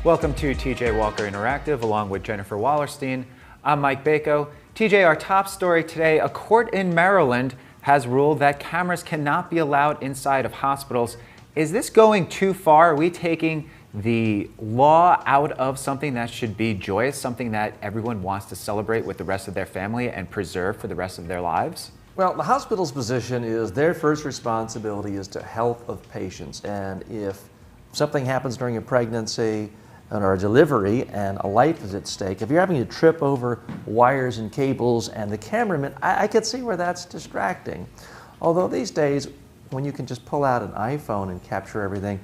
Welcome to TJ Walker Interactive along with Jennifer Wallerstein. I'm Mike Bako. TJ, our top story today, a court in Maryland has ruled that cameras cannot be allowed inside of hospitals. Is this going too far? Are we taking the law out of something that should be joyous, something that everyone wants to celebrate with the rest of their family and preserve for the rest of their lives? Well, the hospital's position is their first responsibility is to health of patients, and if something happens during a pregnancy or a delivery and a life is at stake, if you're having to trip over wires and cables and the cameraman, I could see where that's distracting. Although these days, when you can just pull out an iPhone and capture everything,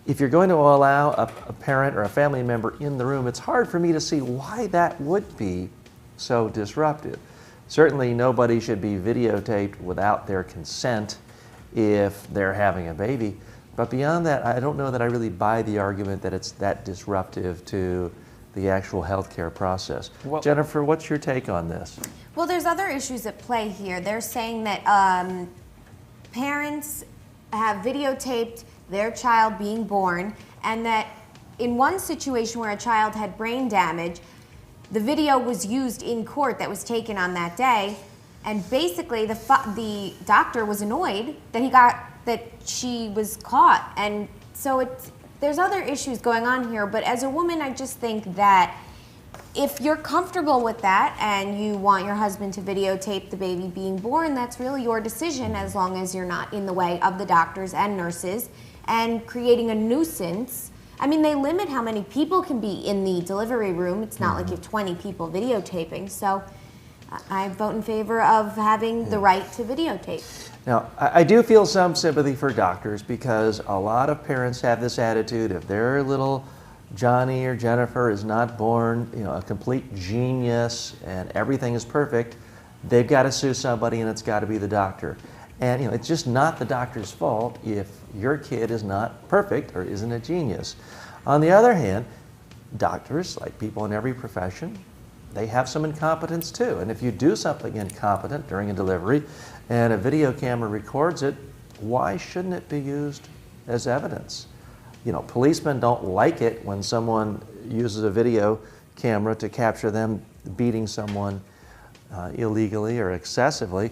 if you're going to allow a parent or a family member in the room, it's hard for me to see why that would be so disruptive. Certainly nobody should be videotaped without their consent if they're having a baby. But beyond that, I don't know that I really buy the argument that it's that disruptive to the actual healthcare process. Well, Jennifer, what's your take on this? Well, there's other issues at play here. They're saying that parents have videotaped their child being born, and that in one situation where a child had brain damage, the video was used in court that was taken on that day, and basically the doctor was annoyed that she was caught. And so there's other issues going on here, but as a woman, I just think that if you're comfortable with that and you want your husband to videotape the baby being born, that's really your decision, as long as you're not in the way of the doctors and nurses and creating a nuisance. I mean, they limit how many people can be in the delivery room. It's not like you have 20 people videotaping. So I vote in favor of having the right to videotape. Now, I do feel some sympathy for doctors, because a lot of parents have this attitude: if their little Johnny or Jennifer is not born, a complete genius and everything is perfect, they've got to sue somebody, and it's got to be the doctor. And it's just not the doctor's fault if your kid is not perfect or isn't a genius. On the other hand, doctors, like people in every profession, they have some incompetence too. And if you do something incompetent during a delivery and a video camera records it, why shouldn't it be used as evidence? Policemen don't like it when someone uses a video camera to capture them beating someone illegally or excessively.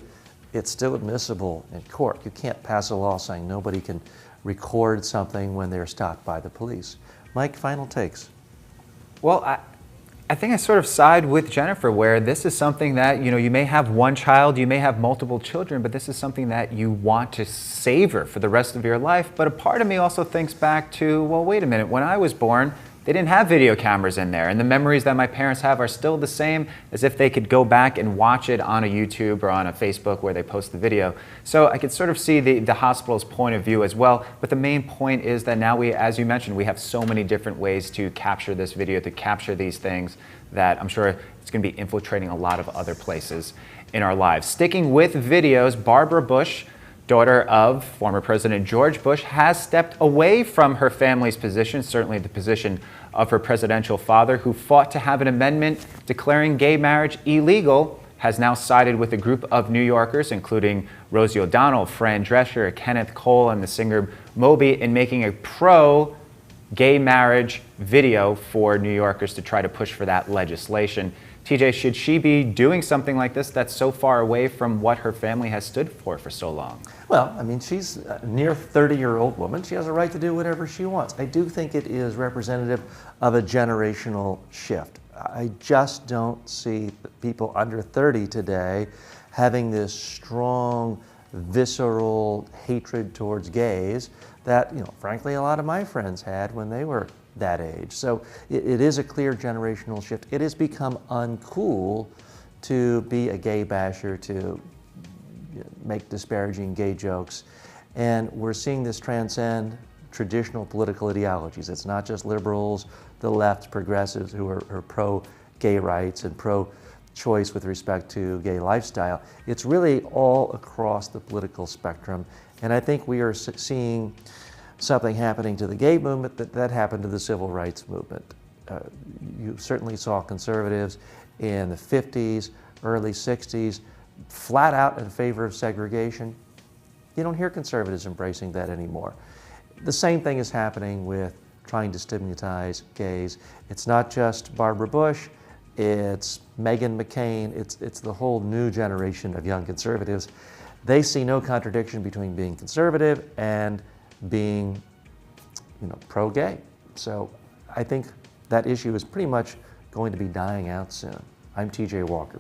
It's still admissible in court. You can't pass a law saying nobody can record something when they're stopped by the police. Mike, final takes. Well, I think I sort of side with Jennifer, where this is something that, you may have one child, you may have multiple children, but this is something that you want to savor for the rest of your life. But a part of me also thinks back to, well, wait a minute, when I was born, they didn't have video cameras in there, and the memories that my parents have are still the same as if they could go back and watch it on a YouTube or on a Facebook where they post the video. So I could sort of see the hospital's point of view as well, but the main point is that now as you mentioned, we have so many different ways to capture this video, to capture these things, that I'm sure it's going to be infiltrating a lot of other places in our lives. Sticking with videos, Barbara Bush, daughter of former President George Bush, has stepped away from her family's position, certainly the position of her presidential father, who fought to have an amendment declaring gay marriage illegal, has now sided with a group of New Yorkers, including Rosie O'Donnell, Fran Drescher, Kenneth Cole, and the singer Moby, in making a pro-gay marriage video for New Yorkers to try to push for that legislation. TJ, should she be doing something like this that's so far away from what her family has stood for so long? Well, I mean, she's a near 30-year-old woman. She has a right to do whatever she wants. I do think it is representative of a generational shift. I just don't see people under 30 today having this strong, visceral hatred towards gays that, frankly, a lot of my friends had when they were that age. So it is a clear generational shift. It has become uncool to be a gay basher, to make disparaging gay jokes. And we're seeing this transcend traditional political ideologies. It's not just liberals, the left, progressives who are pro-gay rights and pro-choice with respect to gay lifestyle. It's really all across the political spectrum. And I think we are seeing something happening to the gay movement that happened to the civil rights movement. You certainly saw conservatives in the 50s, early 60s, flat out in favor of segregation. You don't hear conservatives embracing that anymore. The same thing is happening with trying to stigmatize gays. It's not just Barbara Bush, it's Meghan McCain, it's the whole new generation of young conservatives. They see no contradiction between being conservative and being, pro-gay. So I think that issue is pretty much going to be dying out soon. I'm TJ Walker.